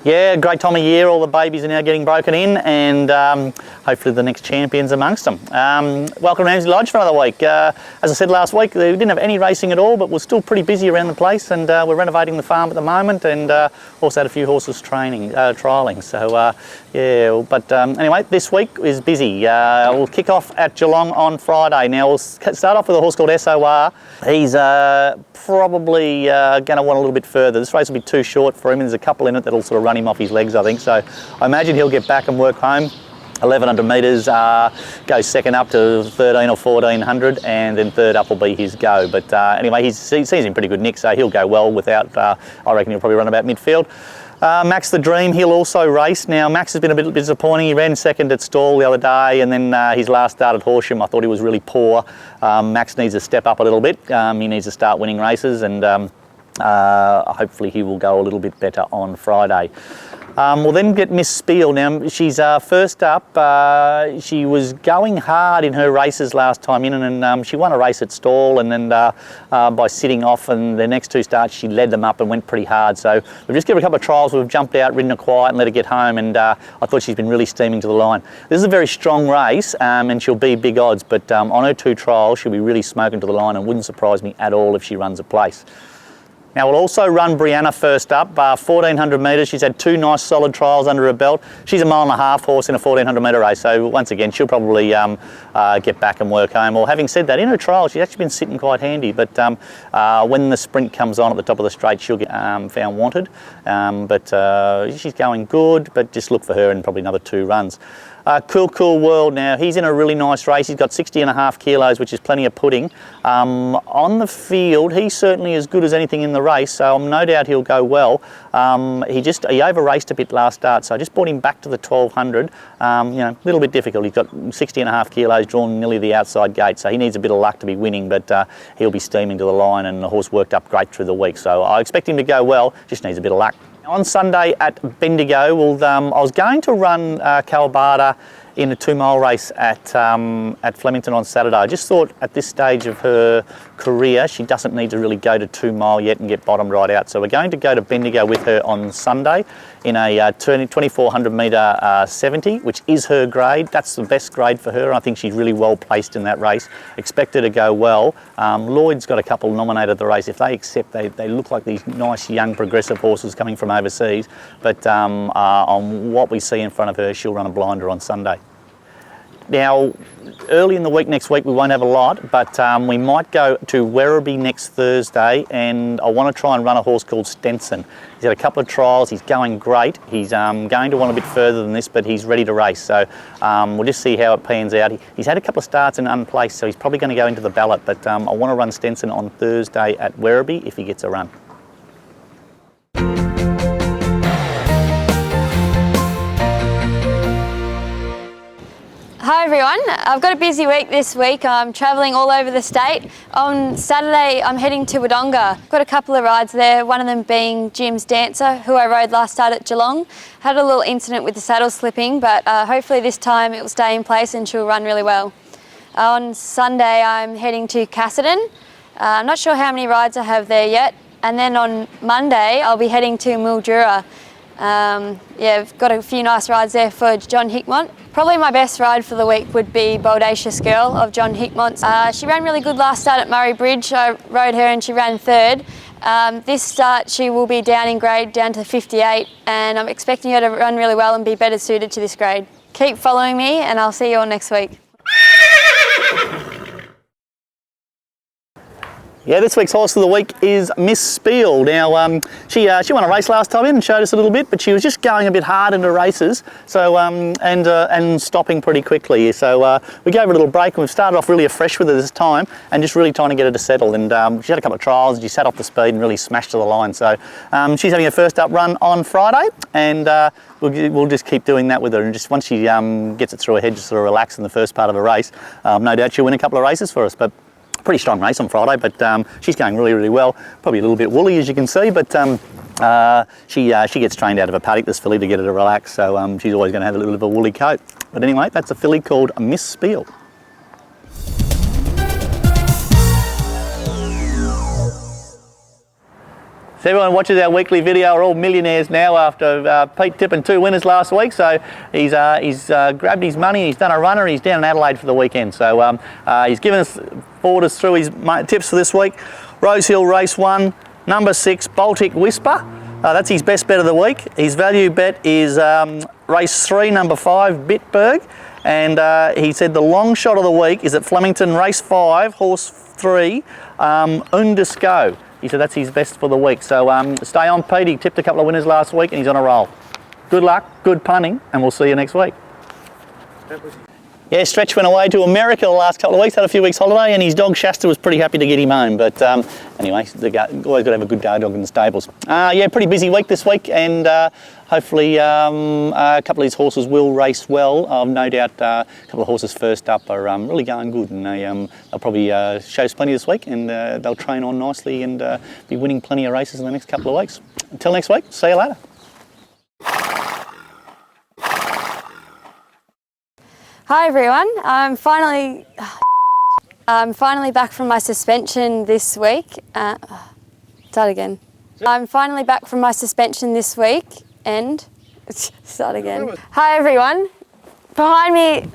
Yeah, great time of year. All the babies are now getting broken in, and hopefully the next champion's amongst them. Welcome to Emsley Lodge for another week. As I said last week, we didn't have any racing at all, but we're still pretty busy around the place, and we're renovating the farm at the moment, and also had a few horses trialling. So yeah, but anyway, this week is busy. We'll kick off at Geelong on Friday. Now we'll start off with a horse called SOR. He's probably going to want a little bit further. This race will be too short for him, and there's a couple in it that'll sort of run him off his legs, I think. So I imagine he'll get back and work home. 1100 metres, goes second up to 13 or 1400, and then third up will be his go. But anyway, he seems in pretty good nick, so he'll go well without, I reckon he'll probably run about midfield. Max the Dream, he'll also race. Now, Max has been a bit disappointing. He ran second at Stall the other day, and then his last start at Horsham, I thought he was really poor. Max needs to step up a little bit. He needs to start winning races, and hopefully he will go a little bit better on Friday. We'll then get Miss Spiel. Now, she's first up. She was going hard in her races last time in, and she won a race at Stall, and then by sitting off, and the next two starts she led them up and went pretty hard. So we've just given her a couple of trials. We've jumped out, ridden her quiet and let her get home, and I thought she's been really steaming to the line. This is a very strong race, and she'll be big odds, but on her two trials she'll be really smoking to the line, and wouldn't surprise me at all if she runs a place. Now we'll also run Brianna first up, 1400 metres. She's had two nice solid trials under her belt. She's a mile and a half horse in a 1400 metre race, so once again she'll probably get back and work home. Well, having said that, in her trial she's actually been sitting quite handy, but when the sprint comes on at the top of the straight she'll get found wanted. But she's going good, but just look for her in probably another two runs. Cool World, now he's in a really nice race. He's got 60.5 kilos, which is plenty of pudding. On the field, he's certainly as good as anything in the race, so I'm no doubt he'll go well. He over-raced a bit last start, so I just brought him back to the 1200. A little bit difficult. He's got 60.5 kilos, drawn nearly the outside gate, so he needs a bit of luck to be winning, but he'll be steaming to the line, and the horse worked up great through the week, so I expect him to go well, just needs a bit of luck. On Sunday at Bendigo, I was going to run Calbada in a 2-mile race at Flemington on Saturday. I just thought at this stage of her career, she doesn't need to really go to 2-mile yet and get bottomed right out. So we're going to go to Bendigo with her on Sunday in a 2400 metre 70, which is her grade. That's the best grade for her. I think she's really well placed in that race. Expect her to go well. Lloyd's got a couple nominated the race. If they accept, they look like these nice young progressive horses coming from overseas. But on what we see in front of her, she'll run a blinder on Sunday. Now, early in the week next week we won't have a lot, but we might go to Werribee next Thursday, and I want to try and run a horse called Stenson. He's had a couple of trials, he's going great. He's going to want a bit further than this, but he's ready to race, so we'll just see how it pans out. He's had a couple of starts in unplaced, so he's probably going to go into the ballot, but I want to run Stenson on Thursday at Werribee if he gets a run. Hi everyone, I've got a busy week this week. I'm travelling all over the state. On Saturday I'm heading to Wodonga. Got a couple of rides there, one of them being Jim's Dancer, who I rode last start at Geelong. Had a little incident with the saddle slipping, but hopefully this time it will stay in place and she'll run really well. On Sunday I'm heading to Cassidy. I'm not sure how many rides I have there yet. And then on Monday I'll be heading to Mildura. I've got a few nice rides there for John Hickmont. Probably my best ride for the week would be Bodacious Girl of John Hickmont's. She ran really good last start at Murray Bridge. I rode her and she ran third. This start she will be down in grade, down to 58, and I'm expecting her to run really well and be better suited to this grade. Keep following me and I'll see you all next week. Yeah, this week's horse of the week is Miss Spiel. Now, she won a race last time in and showed us a little bit, but she was just going a bit hard into races, so and stopping pretty quickly. So we gave her a little break, and we've started off really afresh with her this time, and just really trying to get her to settle. And she had a couple of trials, and she sat off the speed and really smashed to the line. So she's having her first up run on Friday, and we'll just keep doing that with her. And just once she gets it through her head, just sort of relax in the first part of the race, no doubt she'll win a couple of races for us. But pretty strong race on Friday, but she's going really well. Probably a little bit woolly, as you can see, but she gets trained out of a paddock, this filly, to get her to relax, so she's always going to have a little bit of a woolly coat. But anyway, that's a filly called Miss Spiel. So everyone watches our weekly video are all millionaires now after Pete tipping 2 winners last week. So he's grabbed his money, he's done a runner, he's down in Adelaide for the weekend. So he's given us, forwarded us through his tips for this week. Rose Hill Race 1, number 6, Baltic Whisper. That's his best bet of the week. His value bet is race 3, number 5, Bitburg. And he said the long shot of the week is at Flemington, race 5, horse 3, Undisco. He said that's his best for the week. So stay on, Pete. He tipped a couple of winners last week and he's on a roll. Good luck, good punting, and we'll see you next week. Yeah, Stretch went away to America the last couple of weeks, had a few weeks holiday, and his dog Shasta was pretty happy to get him home. But anyway, always got to have a good guard dog in the stables. Yeah, pretty busy week this week, and hopefully a couple of these horses will race well. I've no doubt a couple of horses first up are really going good, and they'll probably show us plenty this week, and they'll train on nicely and be winning plenty of races in the next couple of weeks. Until next week, see you later. Hi everyone, I'm finally back from my suspension this week. Start again. I'm finally back from my suspension this week and start again. Hi everyone, behind me.